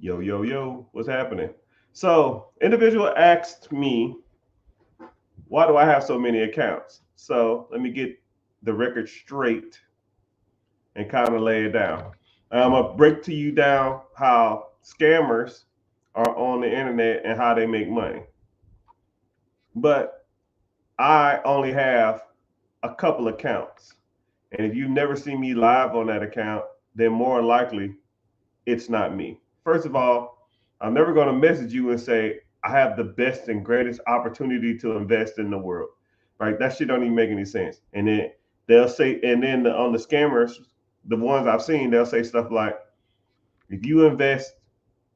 Yo, yo, yo, what's happening? So, individual asked me, why do I have so many accounts? So, let me get the record straight and kind of lay it down. I'm going to break to you down how scammers are on the internet and how they make money. But I only have a couple accounts. And if you've never seen me live on that account, then more likely it's not me. First of all, I'm never going to message you and say I have the best and greatest opportunity to invest in the world. Right? That shit don't even make any sense. And then they'll say, and then on the scammers, the ones I've seen, they'll say stuff like, if you invest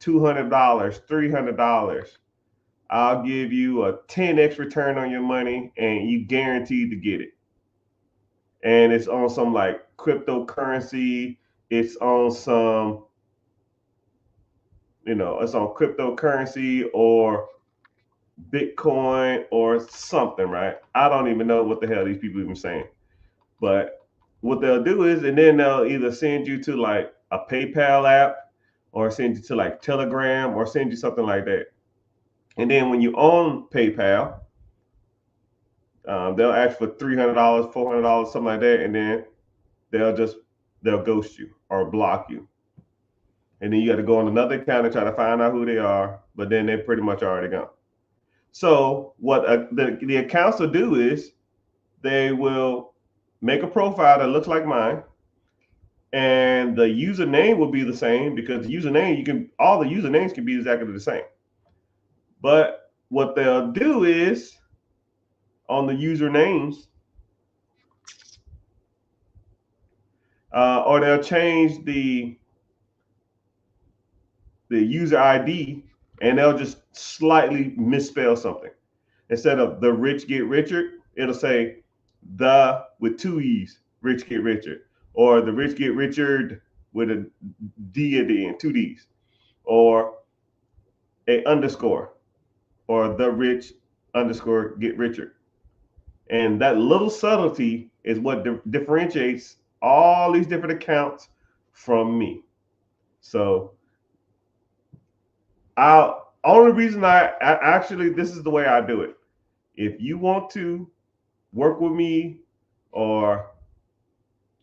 $200, $300, I'll give you a 10x return on your money, and you guaranteed to get it. And it's on some like cryptocurrency. It's on some it's on cryptocurrency or Bitcoin or something, right? I don't even know what the hell these people even saying. But what they'll do is, and then they'll either send you to like a PayPal app or send you to like Telegram or send you something like that. And then when you own PayPal, they'll ask for $300, $400, something like that, and then they'll just they'll ghost you or block you. And then you got to go on another account and try to find out who they are, but then they're pretty much already gone. So what the accounts will do is they will make a profile that looks like mine, and the username will be the same because the username all the usernames can be exactly the same. But what they'll do is on the usernames, or they'll change the user ID, and they'll just slightly misspell something. Instead of the rich get Richard, it'll say the with two E's, rich get Richard, or the rich get Richard with a D at the end, two D's, or a underscore, or the rich underscore get Richard. And that little subtlety is what differentiates all these different accounts from me. So I'll only reason I actually this is the way I do it. If you want to work with me or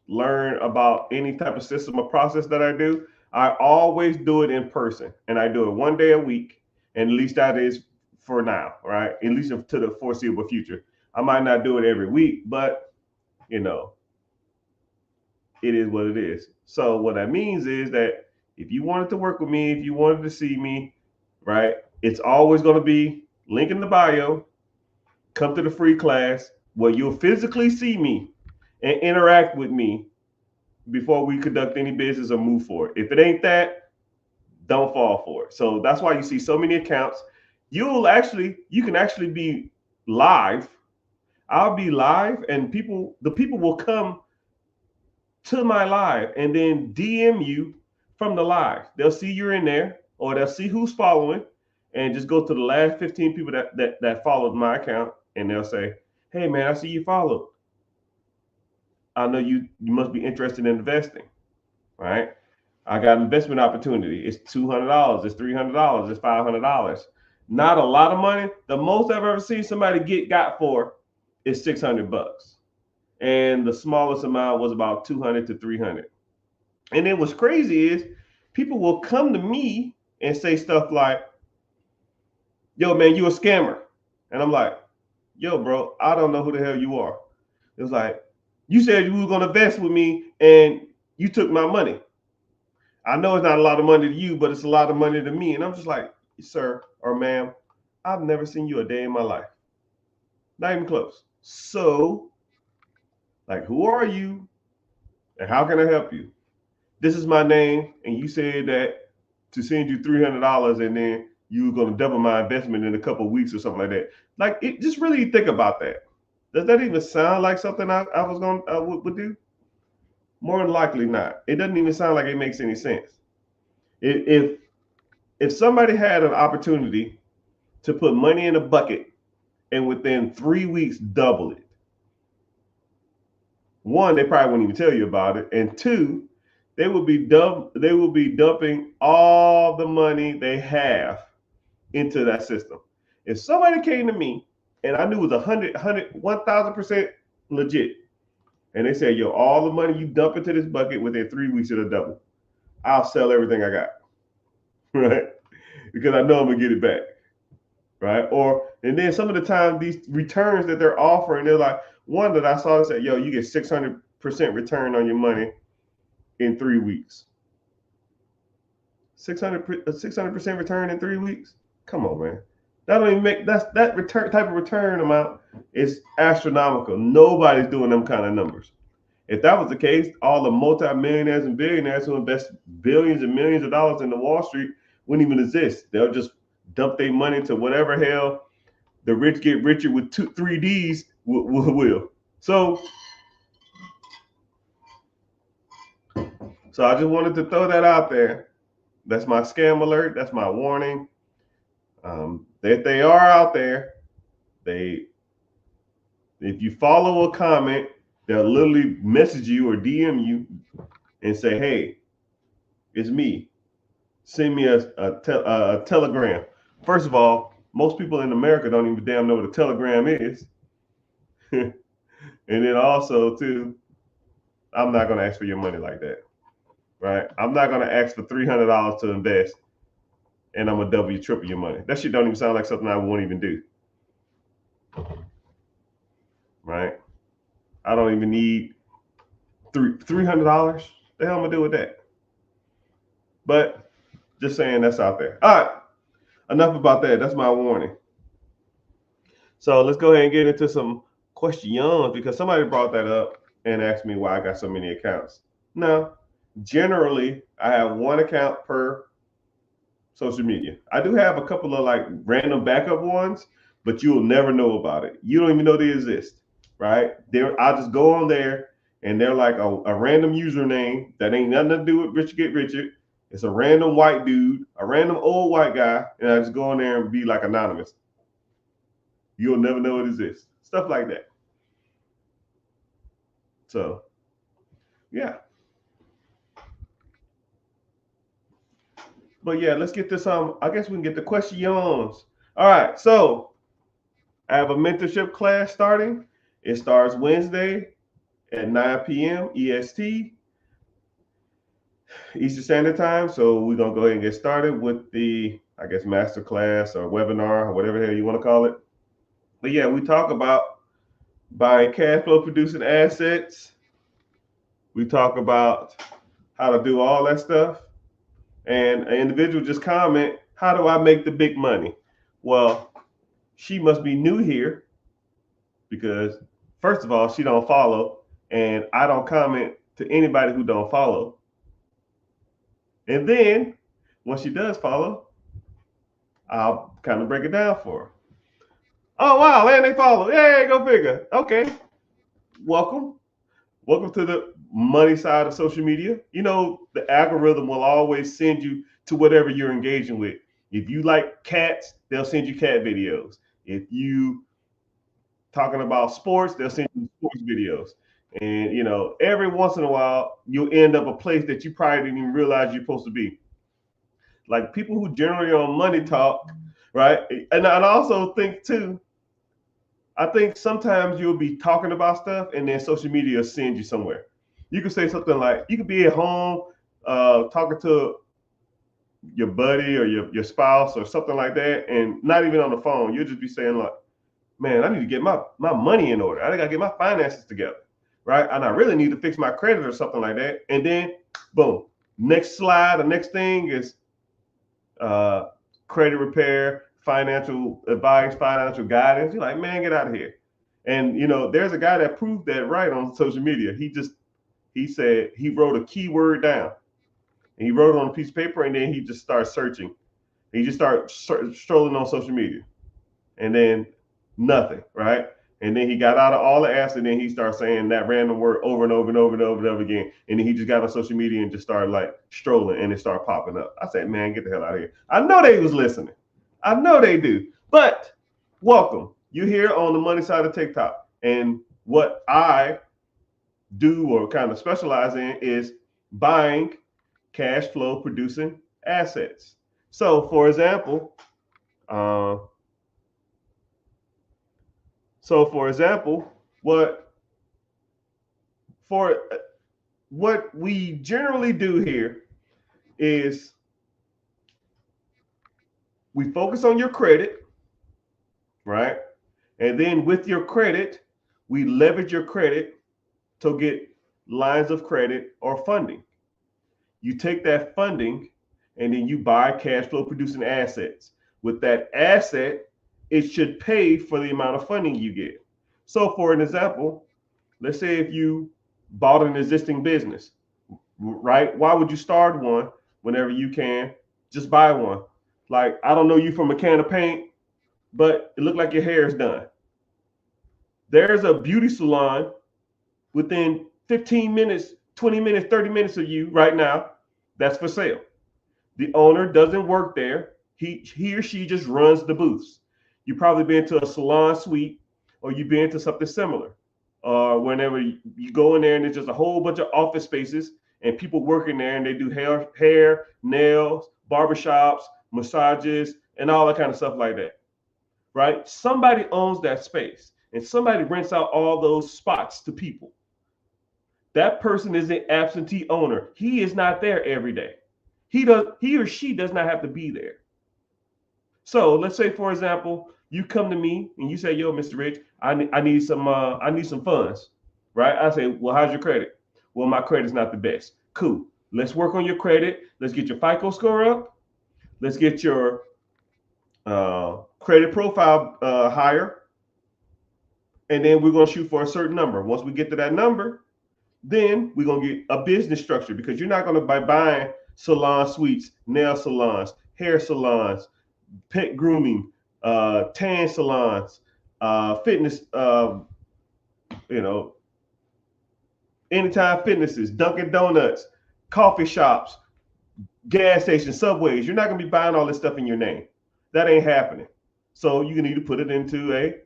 learn about any type of system or process that I do, I always do it in person, and I do it one day a week, and at least that is for now, right? At least to the foreseeable future. I might not do it every week, but you know, it is what it is. So what that means is that if you wanted to work with me, if you wanted to see me, right, it's always going to be link in the bio. Come to the free class where you'll physically see me and interact with me before we conduct any business or move forward. If it ain't that, don't fall for it. So that's why you see so many accounts. You can actually be live. I'll be live, and the people will come to my live and then DM you from the live. They'll see you're in there, or they'll see who's following, and just go to the last 15 people that followed my account, and they'll say, "Hey man, I see you followed. I know you must be interested in investing, right? I got an investment opportunity. It's $200, it's $300, it's $500. Not a lot of money. The most I've ever seen somebody got for is $600, and the smallest amount was about 200 to 300. And then what's crazy is people will come to me and say stuff like, "Yo, man, you a scammer," and I'm like, "Yo, bro, I don't know who the hell you are." It was like, "You said you were gonna invest with me, and you took my money. I know it's not a lot of money to you, but it's a lot of money to me." And I'm just like, "Sir or ma'am, I've never seen you a day in my life. Not even close. So, like, who are you, and how can I help you? This is my name, and you said that to send you $300, and then you were going to double my investment in a couple of weeks or something like that." Like, it just really think about that. Does that even sound like something I would do? More than likely not. It doesn't even sound like it makes any sense. If if somebody had an opportunity to put money in a bucket and within 3 weeks double it, one, they probably wouldn't even tell you about it, and two, they will be dumping all the money they have into that system. If somebody came to me and I knew it was 1,000% legit, and they said, yo, all the money you dump into this bucket within 3 weeks it'll double, I'll sell everything I got, right? Because I know I'm gonna get it back, right? And then some of the time these returns that they're offering, they're like, one that I saw that said, yo, you get 600% return on your money in 3 weeks. 600% return in 3 weeks? Come on, man. That don't even make that return type of return amount is astronomical. Nobody's doing them kind of numbers. If that was the case, all the multi-millionaires and billionaires who invest billions and millions of dollars into Wall Street wouldn't even exist. They'll just dump their money to whatever hell the rich get richer with 3Ds will. So I just wanted to throw that out there. That's my scam alert. That's my warning. That they are out there. If you follow a comment, they'll literally message you or DM you and say, "Hey, it's me. Send me a telegram." First of all, most people in America don't even damn know what a telegram is. And then also, too, I'm not going to ask for your money like that, right? I'm not going to ask for $300 to invest, and I'm going to double, triple your money. That shit don't even sound like something I won't even do, right? I don't even need $300. The hell am I gonna do with that? But just saying, that's out there. All right, enough about that. That's my warning. So let's go ahead and get into some questions, because somebody brought that up and asked me why I got so many accounts. Now, generally, I have one account per social media. I do have a couple of like random backup ones, but you'll never know about it. You don't even know they exist, right? I'll just go on there and they're like a random username that ain't nothing to do with Richard Get Richard. It's a random white dude, a random old white guy, and I just go in there and be like anonymous. You'll never know it exists. Stuff like that. So, yeah. But yeah, let's get this. I guess we can get the questions. All right. So I have a mentorship class starting. It starts Wednesday at 9 p.m. EST, Eastern Standard Time. So we're gonna go ahead and get started with the, I guess, master class or webinar or whatever the hell you want to call it. But yeah, we talk about buying cash flow producing assets. We talk about how to do all that stuff. And an individual just comment, how do I make the big money? Well, she must be new here, because first of all, she don't follow, and I don't comment to anybody who don't follow. And then when she does follow, I'll kind of break it down for her. Oh, wow, and they follow. Yay, go figure. Okay. Welcome to the money side of social media. You know, the algorithm will always send you to whatever you're engaging with. If you like cats, they'll send you cat videos. If you talking about sports, they'll send you sports videos. And you know, every once in a while, you'll end up a place that you probably didn't even realize you're supposed to be. Like people who generally on money talk, right? And I also think too, I think sometimes you'll be talking about stuff and then social media will send you somewhere. You could say something like, you could be at home talking to your buddy or your spouse or something like that, and not even on the phone. You'll just be saying like, man, I need to get my money in order. I gotta get my finances together, right? And I really need to fix my credit or something like that. And then, boom, next slide, the next thing is credit repair, financial advice, financial guidance. You're like, man, get out of here. And you know, there's a guy that proved that right on social media. He said he wrote a keyword down, and he wrote it on a piece of paper, and then he just started searching. He just started strolling on social media, and then nothing, right? And then he got out of all the apps, and then he started saying that random word over and over and over and over and over again. And then he just got on social media and just started like strolling, and it started popping up. I said, man, get the hell out of here. I know they was listening. I know they do. But welcome. You're here on the money side of TikTok. And what I do or kind of specialize in is buying cash flow producing assets. So, for example, uh, what for what we generally do here is we focus on your credit, right? And then with your credit, we leverage your credit to get lines of credit or funding. You take that funding and then you buy cash flow producing assets. With that asset, it should pay for the amount of funding you get. So, for an example, let's say if you bought an existing business, right? Why would you start one whenever you can? Just buy one. Like, I don't know you from a can of paint, but it looked like your hair is done. There's a beauty salon within 15 minutes, 20 minutes, 30 minutes of you right now that's for sale. The owner doesn't work there. He or she just runs the booths. You probably been to a salon suite or you've been to something similar. Whenever you go in there and there's just a whole bunch of office spaces and people working there and they do hair, nails, barbershops, massages, and all that kind of stuff like that. Right? Somebody owns that space and somebody rents out all those spots to people. That person is an absentee owner. He is not there every day. He or she does not have to be there. So let's say, for example, you come to me and you say, "Yo, Mr. Rich, I need some funds," right? I say, "Well, how's your credit?" "Well, my credit's not the best." "Cool. Let's work on your credit. Let's get your FICO score up. Let's get your credit profile higher, and then we're gonna shoot for a certain number. Once we get to that number, then we're gonna get a business structure because you're not gonna be buying salon suites, nail salons, hair salons, pet grooming, tan salons, fitness, you know, anytime fitnesses, Dunkin' Donuts, coffee shops, gas stations, subways. You're not gonna be buying all this stuff in your name. That ain't happening. So you need to put it into a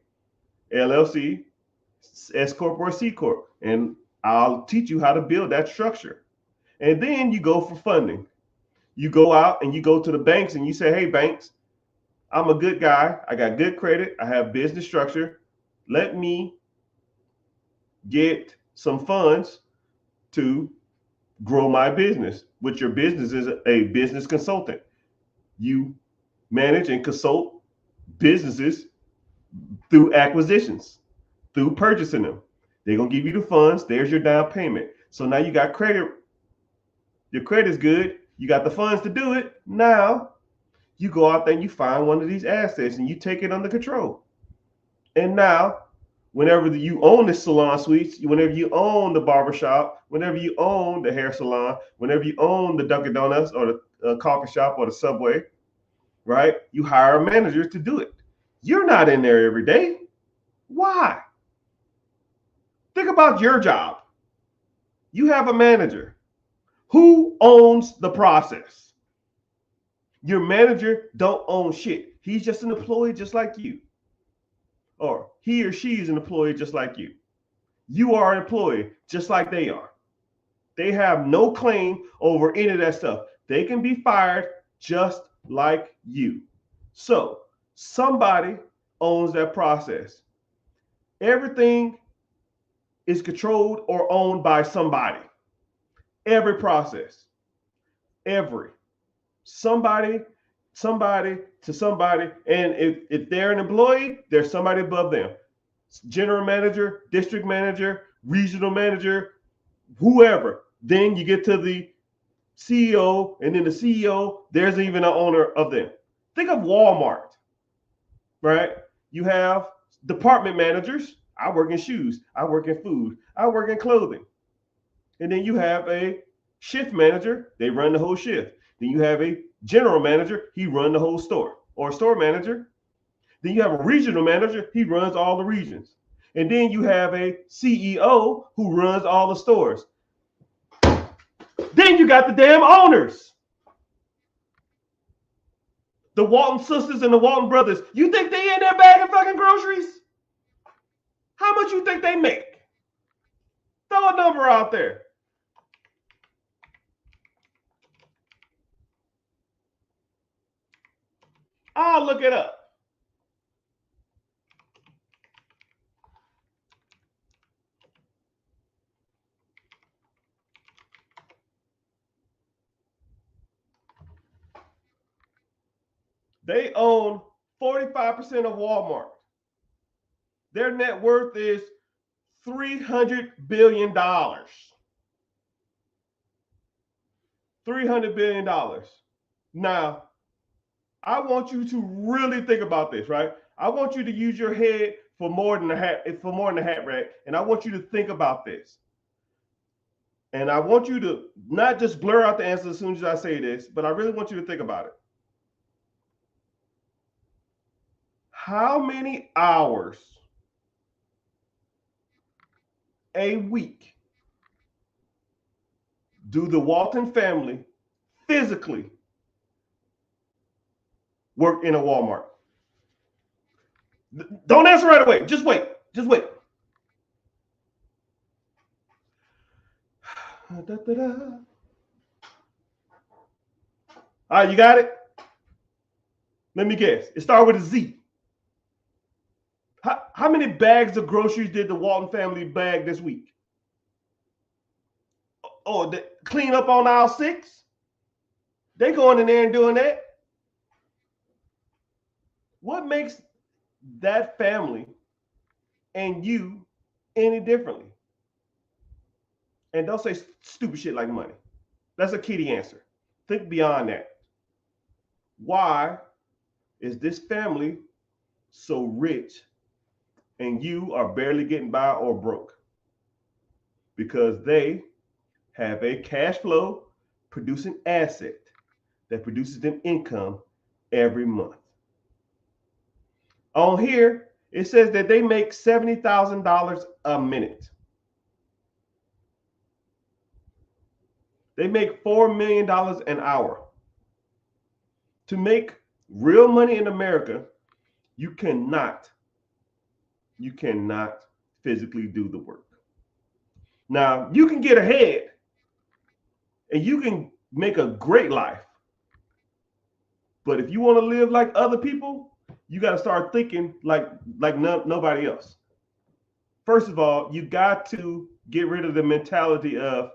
LLC, S corp or C corp, and I'll teach you how to build that structure. And then you go for funding. You go out and you go to the banks and you say, "Hey, banks, I'm a good guy. I got good credit. I have business structure. Let me get some funds to grow my business." Which your business is a business consultant. You manage and consult businesses through acquisitions, through purchasing them. They're going to give you the funds. There's your down payment. So now you got credit. Your credit's good. You got the funds to do it. Now you go out there and you find one of these assets and you take it under control. And now, whenever you own the salon suites, whenever you own the barbershop, whenever you own the hair salon, whenever you own the Dunkin' Donuts or the coffee shop or the Subway, right? You hire a manager to do it. You're not in there every day. Why? Think about your job. You have a manager. Who owns the process? Your manager don't own shit. He's just an employee just like you. Or he or she is an employee just like you. You are an employee just like they are. They have no claim over any of that stuff. They can be fired just like you. So somebody owns that process. Everything is controlled or owned by somebody. Every process. Every. Somebody to somebody. And if they're an employee, there's somebody above them. General manager, district manager, regional manager, whoever. Then you get to the CEO, and then the CEO, there's even an owner of them. Think of Walmart, right? You have department managers. I work in shoes. I work in food. I work in clothing. And then you have a shift manager. They run the whole shift. Then you have a general manager. He runs the whole store. Or a store manager. Then you have a regional manager. He runs all the regions. And then you have a CEO who runs all the stores. Then you got the damn owners. The Walton sisters and the Walton brothers. You think they in there bagging fucking groceries? How much you think they make? Throw a number out there. Go look it up. They own 45% of Walmart. Their net worth is $300 billion. $300 billion. Now, I want you to really think about this, right? I want you to use your head for more than a hat rack, and I want you to think about this. And I want you to not just blur out the answer as soon as I say this, but I really want you to think about it. How many hours a week do the Walton family physically work in a Walmart? Don't answer right away. Just wait. Just wait. Da, da, da. All right, you got it? Let me guess. It started with a Z. How many bags of groceries did the Walton family bag this week? Oh, clean up on aisle 6? They going in there and doing that? What makes that family and you any differently? And don't say stupid shit like money. That's a kiddie answer. Think beyond that. Why is this family so rich and you are barely getting by or broke? Because they have a cash flow producing asset that produces them income every month. On here, it says that they make $70,000 a minute. They make $4 million an hour. To make real money in America, you cannot physically do the work. Now, you can get ahead and you can make a great life. But if you want to live like other people, you got to start thinking like nobody else. First of all, you got to get rid of the mentality of,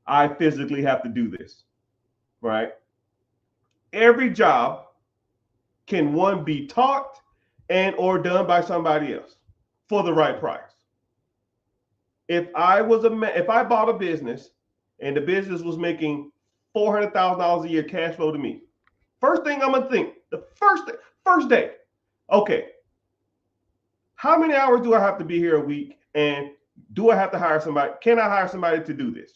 I physically have to do this, right? Every job can, one, be taught and or done by somebody else for the right price. If I bought a business and the business was making $400,000 a year cash flow to me, first thing I'm gonna think, the first day, okay, how many hours do I have to be here a week, and do I have to hire somebody? Can I hire somebody to do this?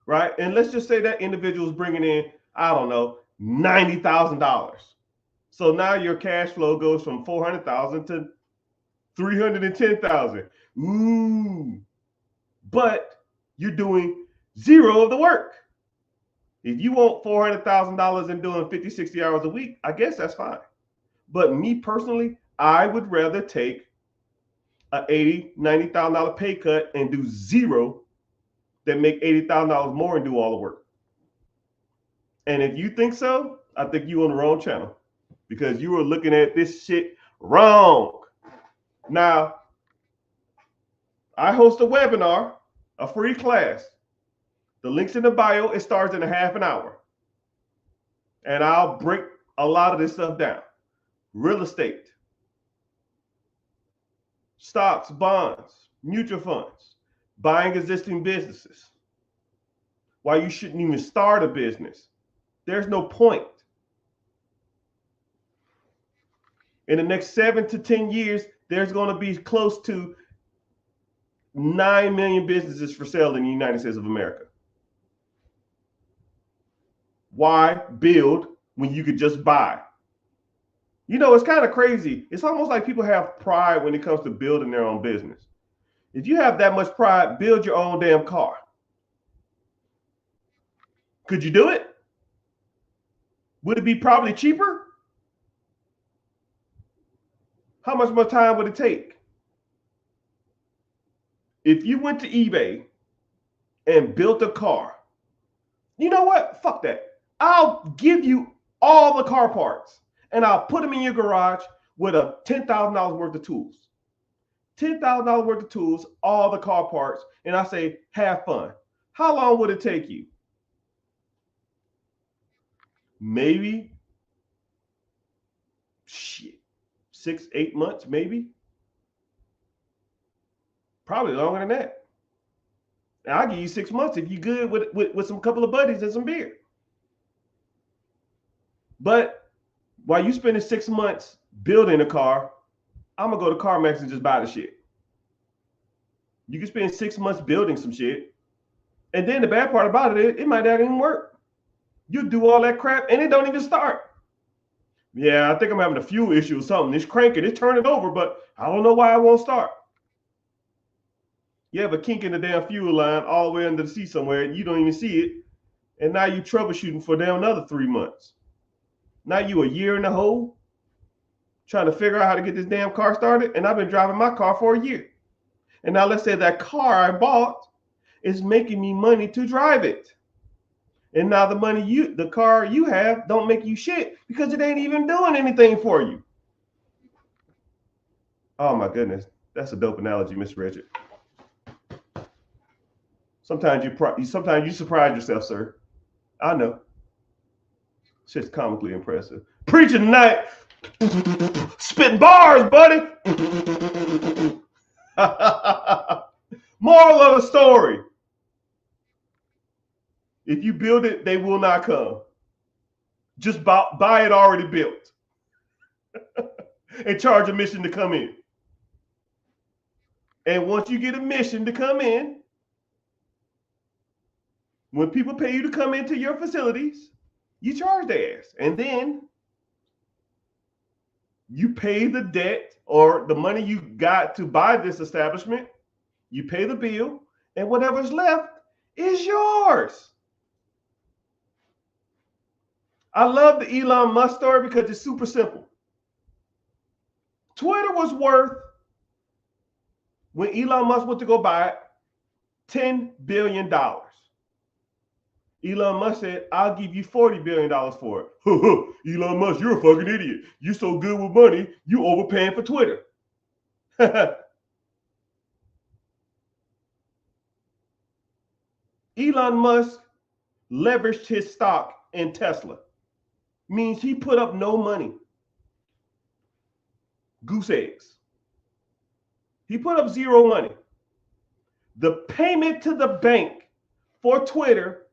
Right? And let's just say that individual is bringing in, I don't know, $90,000. So now your cash flow goes from 400,000 to 310,000. Ooh. But you're doing zero of the work. If you want $400,000 and doing 50, 60 hours a week, I guess that's fine. But me personally, I would rather take a $80,000, $90,000 pay cut and do zero than make $80,000 more and do all the work. And if you think so, I think you're on the wrong channel, because you are looking at this shit wrong. Now, I host a webinar, a free class. The link's in the bio. It starts in a half an hour. And I'll break a lot of this stuff down. Real estate, stocks, bonds, mutual funds, buying existing businesses, why you shouldn't even start a business. There's no point. In the next 7 to 10 years, there's going to be close to 9 million businesses for sale in the United States of America. Why build when you could just buy? You know, it's kind of crazy. It's almost like people have pride when it comes to building their own business. If you have that much pride, build your own damn car. Could you do it? Would it be probably cheaper? How much more time would it take? If you went to eBay and built a car, you know what? Fuck that. I'll give you all the car parts and I'll put them in your garage with a $10,000 worth of tools. $10,000 worth of tools, all the car parts, and I say, have fun. How long would it take you? Maybe 6, 8 months, maybe. Probably longer than that. And I'll give you 6 months if you're good with some couple of buddies and some beer. But while you spending 6 months building a car, I'm gonna go to CarMax and just buy the shit. You can spend 6 months building some shit, and then the bad part about it might not even work. You do all that crap and it don't even start. Yeah, I think I'm having a fuel issue or something. It's cranking, it's turning over, but I don't know why it won't start. You have a kink in the damn fuel line all the way under the seat somewhere, and you don't even see it, and now you troubleshooting for damn another 3 months. Now you a year in the hole trying to figure out how to get this damn car started, and I've been driving my car for a year. And now let's say that car I bought is making me money to drive it. And now the car you have don't make you shit because it ain't even doing anything for you. Oh my goodness. That's a dope analogy, Mr. Richard. Sometimes you surprise yourself, sir. I know. Shit's comically impressive. Preaching tonight. Spitting bars, buddy. Moral of the story. If you build it, they will not come. Just buy it already built. And charge admission to come in. And once you get admission to come in, when people pay you to come into your facilities, you charge their ass. And then you pay the debt or the money you got to buy this establishment. You pay the bill, and whatever's left is yours. I love the Elon Musk story because it's super simple. Twitter was worth, when Elon Musk went to go buy it, $10 billion. Elon Musk said, I'll give you $40 billion for it. Elon Musk, you're a fucking idiot. You're so good with money, you overpaying for Twitter. Elon Musk leveraged his stock in Tesla. Means he put up no money. Goose eggs. He put up zero money. The payment to the bank for Twitter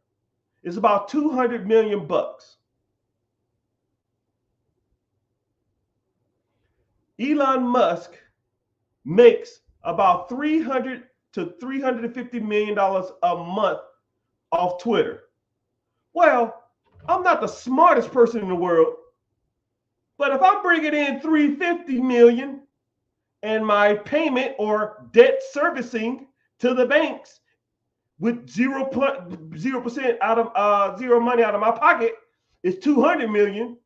is about 200 million bucks. Elon Musk makes about $300 to $350 million a month off Twitter. Well, I'm not the smartest person in the world, but if I'm bringing in $350 million and my payment or debt servicing to the banks with 0% out of zero money out of my pocket is 200 million,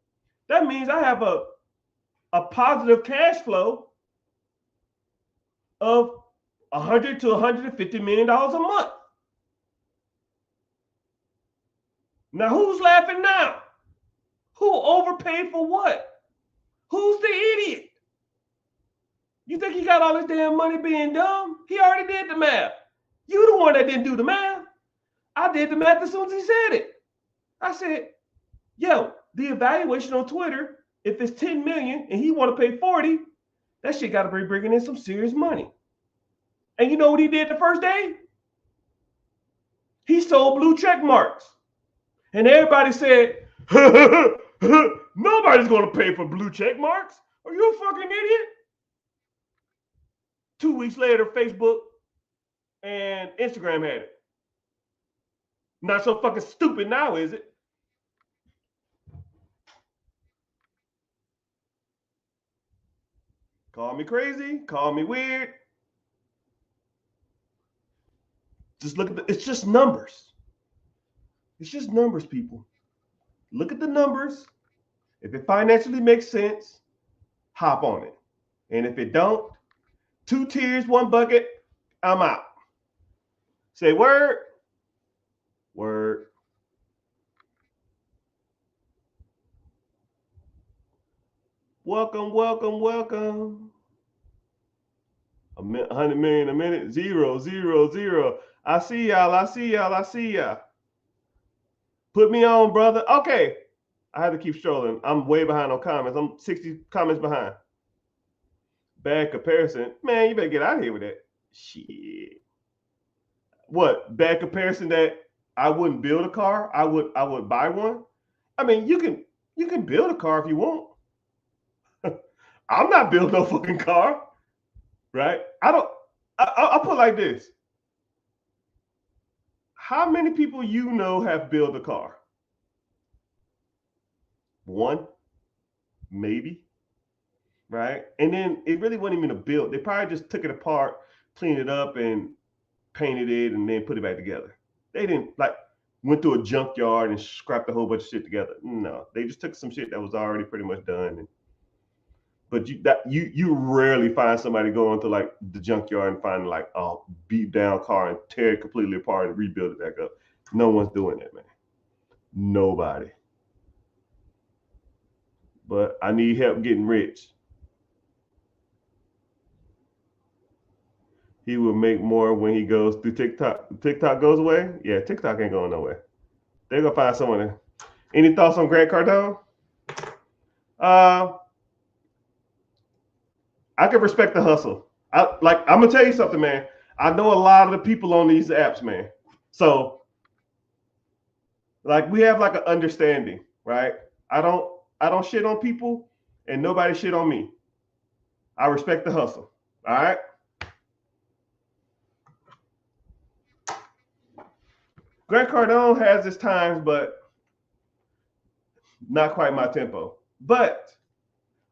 that means I have a positive cash flow of 100 to 150 million dollars a month. Now, who's laughing now? Who overpaid for what? Who's the idiot? You think he got all this damn money being dumb? He already did the math. You the one that didn't do the math. I did the math as soon as he said it. I said, yo, the evaluation on Twitter, if it's 10 million and he want to pay 40, that shit got to be bringing in some serious money. And you know what he did the first day? He sold blue check marks. And everybody said, nobody's going to pay for blue check marks. Are you a fucking idiot? 2 weeks later, Facebook and Instagram had it. Not so fucking stupid now, is it? Call me crazy, call me weird. Just look at it's just numbers. It's just numbers, people. Look at the numbers. If it financially makes sense, hop on it. And if it don't, 2 tiers, 1 bucket, I'm out. Say word. Word. Welcome, welcome, welcome. 100 million a minute. 0, 0, 0. I see y'all. I see y'all. I see y'all. Put me on, brother. Okay. I had to keep strolling. I'm way behind on comments. I'm 60 comments behind. Bad comparison. Man, you better get out of here with that. Shit. What? Bad comparison that I wouldn't build a car? I would buy one? I mean, you can build a car if you want. I'm not building no fucking car, right? I don't. I'll put it like this: how many people you know have built a car? One, maybe, right? And then it really wasn't even a build. They probably just took it apart, cleaned it up, and painted it, and then put it back together. They didn't like went to a junkyard and scrapped a whole bunch of shit together. No, they just took some shit that was already pretty much done. But you rarely find somebody going to like the junkyard and find like a beat down car and tear it completely apart and rebuild it back up. No one's doing that, man. Nobody. But I need help getting rich. He will make more when he goes through TikTok. TikTok goes away? Yeah, TikTok ain't going nowhere. They're gonna find someone. Any thoughts on Grant Cardone? I can respect the hustle. I'm gonna tell you something, man. I know a lot of the people on these apps, man. So like we have like an understanding, right? I don't shit on people and nobody shit on me. I respect the hustle. All right. Grant Cardone has his times, but not quite my tempo. But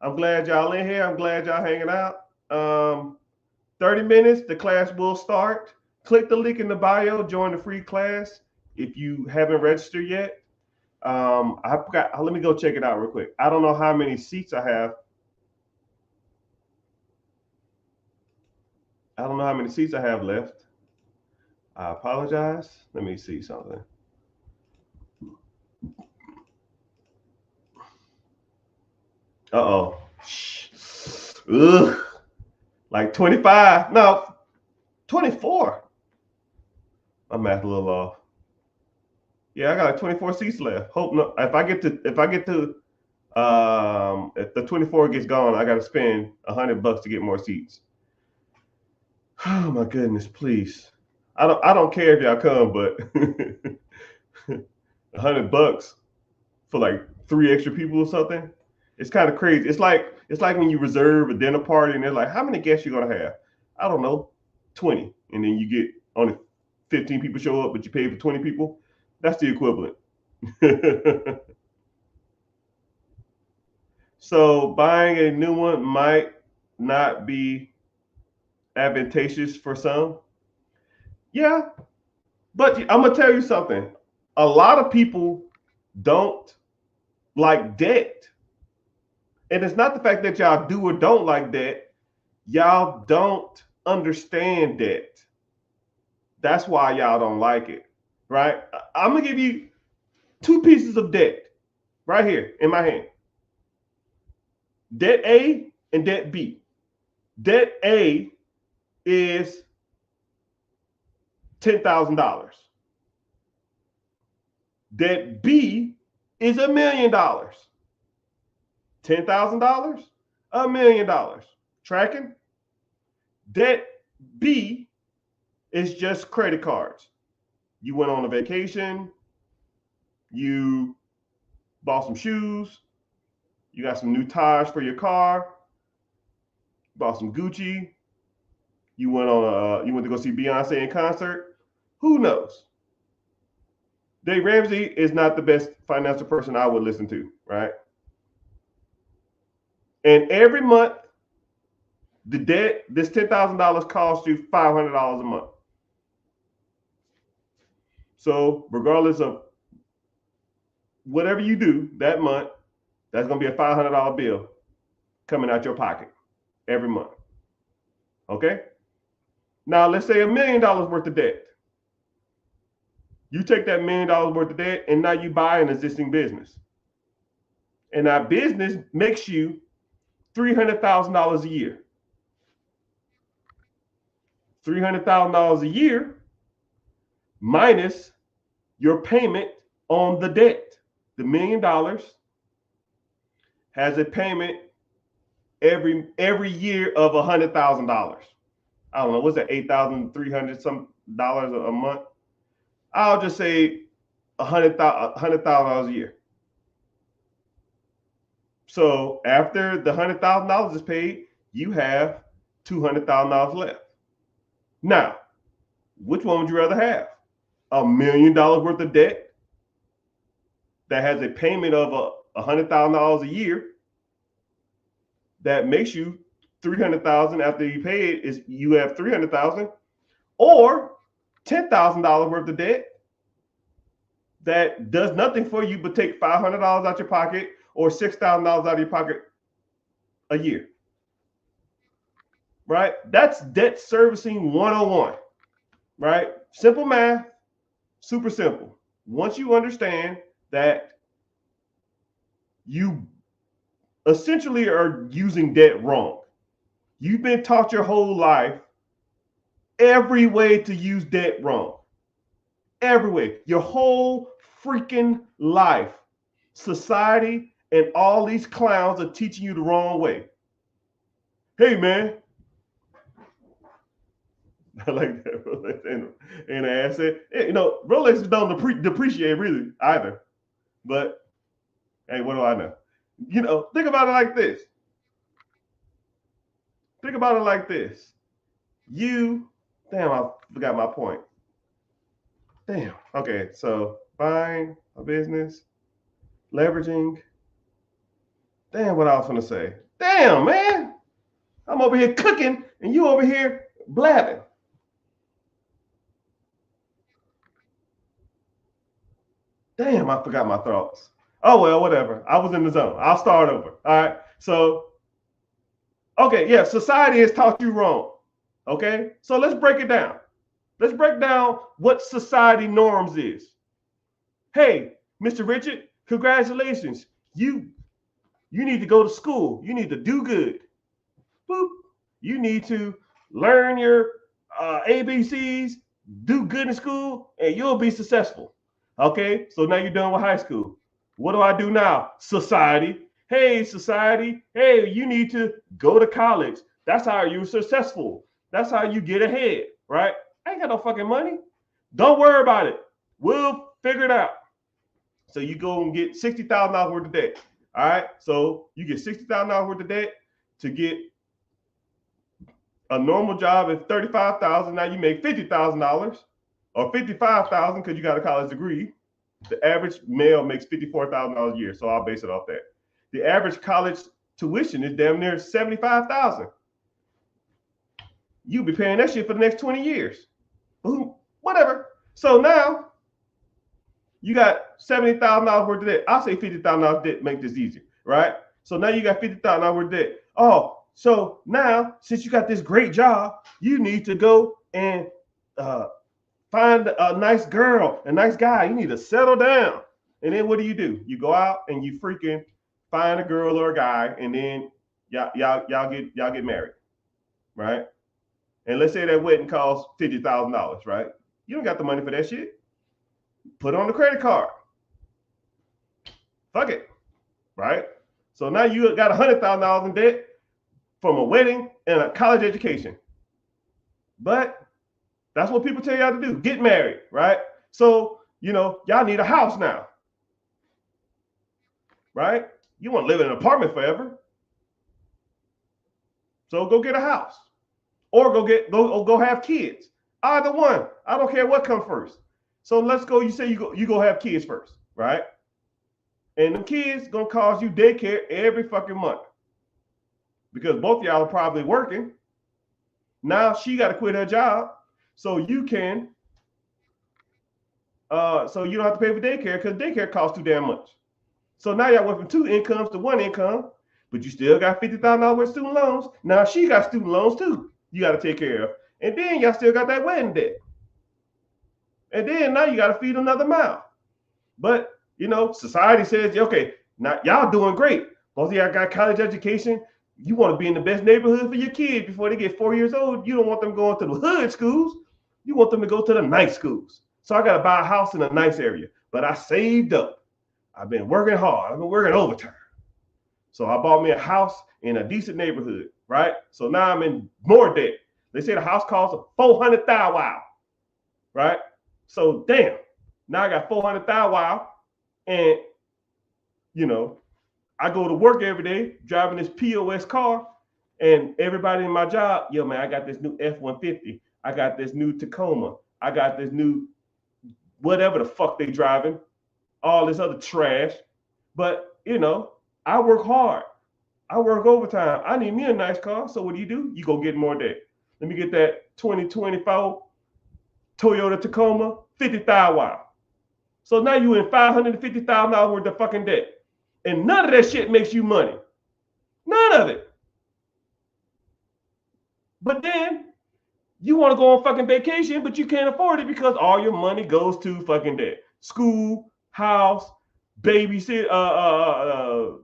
I'm glad y'all in here. I'm glad y'all hanging out. 30 minutes, the class will start. Click the link in the bio, join the free class if you haven't registered yet. Let me go check it out real quick. I don't know how many seats I have. I don't know how many seats I have left. I apologize. Let me see something. Uh-oh. Ugh. Like 25. No, 24. My math a little off. Yeah, I got like 24 seats left. Hope no. If the 24 gets gone, I got to spend $100 to get more seats. Oh my goodness, please. I don't care if y'all come, but $100 for like 3 extra people or something. It's kind of crazy. It's like when you reserve a dinner party and they're like, how many guests you gonna have? I don't know, 20, and then you get only 15 people show up, but you pay for 20 people. That's the equivalent. So buying a new one might not be advantageous for some. Yeah, but I'm gonna tell you something. A lot of people don't like debt. And it's not the fact that y'all do or don't like debt. Y'all don't understand debt. That's why y'all don't like it, right? I'm gonna give you 2 pieces of debt right here in my hand. Debt A and debt B. Debt A is $10,000. Debt B is $1 million. $10,000, $1 million. Tracking? Debt B is just credit cards. You went on a vacation, you bought some shoes, you got some new tires for your car, bought some Gucci, you went to go see Beyonce in concert. Who knows? Dave Ramsey is not the best financial person I would listen to, right? And every month, the debt, this $10,000 costs you $500 a month. So regardless of whatever you do that month, that's going to be a $500 bill coming out your pocket every month. Okay? Now let's say $1 million worth of debt. You take that $1 million worth of debt and now you buy an existing business. And that business makes you $300,000 a year. $300,000 a year minus your payment on the debt. The $1 million has a payment every year of $100,000. I don't know, what's that, $8,300 some dollars a month? I'll just say $100,000 a year. So after the $100,000 is paid, you have $200,000 left. Now, which one would you rather have? $1 million worth of debt that has a payment of $100,000 a year that makes you $300,000 after you pay it, is you have $300,000, or $10,000 worth of debt that does nothing for you but take $500 out your pocket or $6,000 out of your pocket a year. Right? That's debt servicing 101. Right? Simple math, super simple. Once you understand that you essentially are using debt wrong, you've been taught your whole life every way to use debt wrong. Every way. Your whole freaking life. Society and all these clowns are teaching you the wrong way. Hey, man. I like that Rolex and asset. You know, Rolexes don't depreciate really either. But hey, what do I know? You know, think about it like this. Think about it like this. Damn, I forgot my point. Damn. Okay, so buying a business, leveraging. Damn, what I was gonna say. Damn, man. I'm over here cooking and you over here blabbing. Damn, I forgot my thoughts. Oh, well, whatever. I was in the zone. I'll start over. All right. So, okay, yeah, society has taught you wrong. Okay. So let's break it down. Let's break down what society norms is. Hey, Mr. Richard, congratulations. You need to go to school. You need to do good. Boop. You need to learn your ABCs, do good in school, and you'll be successful. Okay, so now you're done with high school. What do I do now? Society. Hey, society. Hey, you need to go to college. That's how you're successful. That's how you get ahead, right? I ain't got no fucking money. Don't worry about it. We'll figure it out. So you go and get $60,000 worth of debt. All right, so you get $60,000 worth of debt to get a normal job at $35,000. Now you make $50,000 or $55,000 because you got a college degree. The average male makes $54,000 a year, so I'll base it off that. The average college tuition is damn near $75,000. You'll be paying that shit for the next 20 years. Boom, whatever. So now you got $70,000 worth of debt. I'll say $50,000 debt, make this easier, right? So now you got $50,000 worth of debt. Oh, so now since you got this great job, you need to go and find a nice girl, a nice guy. You need to settle down. And then what do? You go out and you freaking find a girl or a guy, and then y'all get married, right? And let's say that wedding costs $50,000, right? You don't got the money for that shit. Put it on the credit card. Fuck it, right? So now you got $100,000 in debt from a wedding and a college education. But that's what people tell y'all to do. Get married, right? So, y'all need a house now, right? You want to live in an apartment forever. So go get a house or go have kids. Either one. I don't care what comes first. So let's go. You say you go have kids first, right? And the kids going to cost you daycare every fucking month because both of y'all are probably working. Now she got to quit her job. So you can, so you don't have to pay for daycare because daycare costs too damn much. So now y'all went from 2 incomes to 1 income, but you still got $50,000 worth of student loans. Now she got student loans too. You got to take care of, and then y'all still got that wedding debt, and then now you got to feed another mouth. But society says, okay, now y'all doing great. Both of y'all got college education. You want to be in the best neighborhood for your kids before they get 4 years old. You don't want them going to the hood schools. You want them to go to the nice schools. So I got to buy a house in a nice area. But I saved up. I've been working hard. I've been working overtime. So I bought me a house in a decent neighborhood, right? So now I'm in more debt. They say the house costs $400,000, wow, right? So damn, now I got $400,000, wow, and you know, I go to work every day driving this POS car, and everybody in my job, yo man, I got this new F-150, I got this new Tacoma, I got this new whatever the fuck they driving, all this other trash. But you know, I work hard, I work overtime. I need me a nice car. So what do? You go get more debt. Let me get that 2024 Toyota Tacoma, 50,000, wow. So now you in $550,000 worth of fucking debt. And none of that shit makes you money. None of it. But then you want to go on fucking vacation, but you can't afford it because all your money goes to fucking debt. School, house, babysit,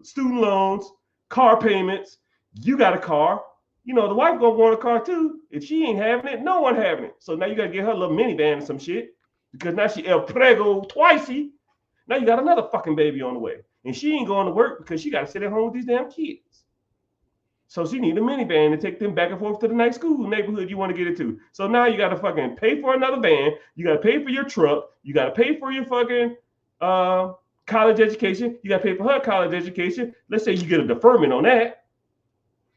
student loans, car payments. You got a car. You know, the wife gonna want a car too. If she ain't having it, no one having it. So now you gotta get her a little minivan and some shit because now she El Prego twicey. Now you got another fucking baby on the way. And she ain't going to work because she got to sit at home with these damn kids. So she need a minivan to take them back and forth to the nice school neighborhood you want to get it to. So now you got to fucking pay for another van. You got to pay for your truck. You got to pay for your fucking college education. You got to pay for her college education. Let's say you get a deferment on that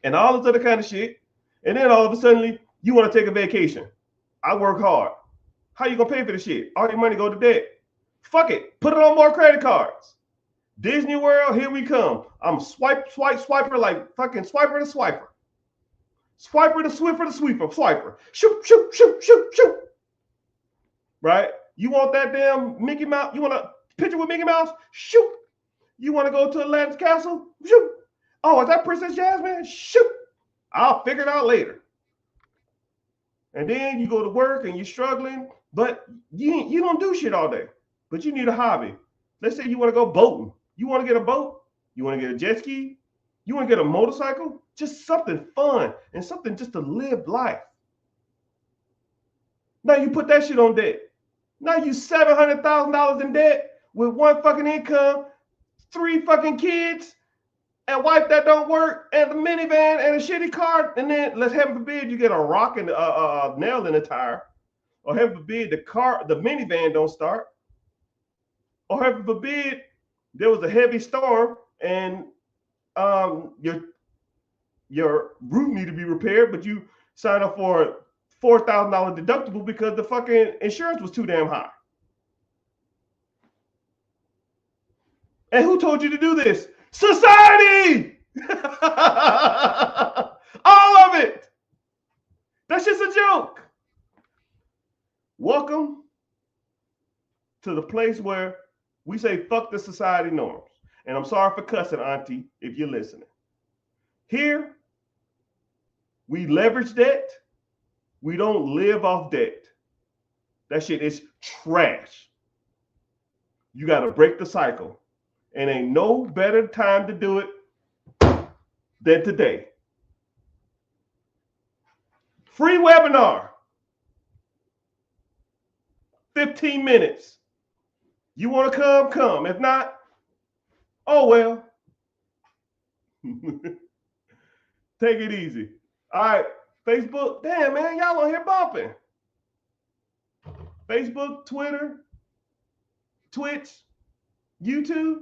and all this other kind of shit. And then all of a sudden you want to take a vacation. I work hard. How you going to pay for the shit? All your money go to debt. Fuck it. Put it on more credit cards. Disney World, here we come. I'm swiper like fucking swiper the swiper. Swiper the swiffer the sweeper, swiper. Shoot. Right? You want that damn Mickey Mouse? You want a picture with Mickey Mouse? Shoot. You want to go to Atlantis Castle? Shoot. Oh, is that Princess Jasmine? Shoot. I'll figure it out later. And then you go to work and you're struggling, but you don't do shit all day. But you need a hobby. Let's say you want to go boating. You want to get a boat? You want to get a jet ski? You want to get a motorcycle? Just something fun and something just to live life. Now you put that shit on debt. Now you $700,000 in debt with one fucking income, 3 fucking kids, and wife that don't work, and the minivan and a shitty car. And then let's heaven forbid you get a rock and a nail in the tire, or heaven forbid the minivan don't start, or heaven forbid there was a heavy storm and your roof need to be repaired, but you sign up for a $4,000 deductible because the fucking insurance was too damn high. And who told you to do this? Society! All of it! That's just a joke. Welcome to the place where we say fuck the society norms. And I'm sorry for cussing, Auntie, if you're listening. Here, we leverage debt. We don't live off debt. That shit is trash. You got to break the cycle. And ain't no better time to do it than today. Free webinar. 15 minutes. You want to come? Come. If not, oh well. Take it easy. All right. Facebook. Damn, man. Y'all on here bumping. Facebook, Twitter, Twitch, YouTube.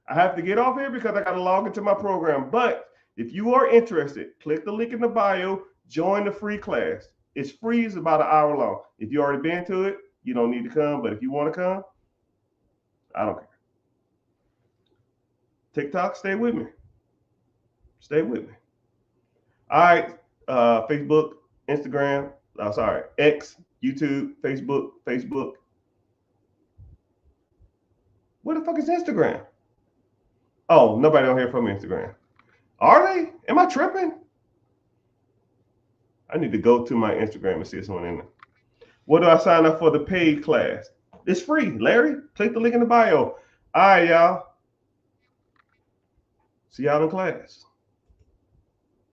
I have to get off here because I got to log into my program. But if you are interested, click the link in the bio. Join the free class. It's free. It's about an hour long. If you already been to it, you don't need to come. But if you want to come, I don't care. TikTok, stay with me. Stay with me. All right. Facebook, Instagram. X, YouTube, Facebook. Where the fuck is Instagram? Oh, nobody on here from Instagram. Are they? Am I tripping? I need to go to my Instagram and see if someone in there. What do I sign up for the paid class? It's free, Larry. Click the link in the bio. All right, y'all. See y'all in class.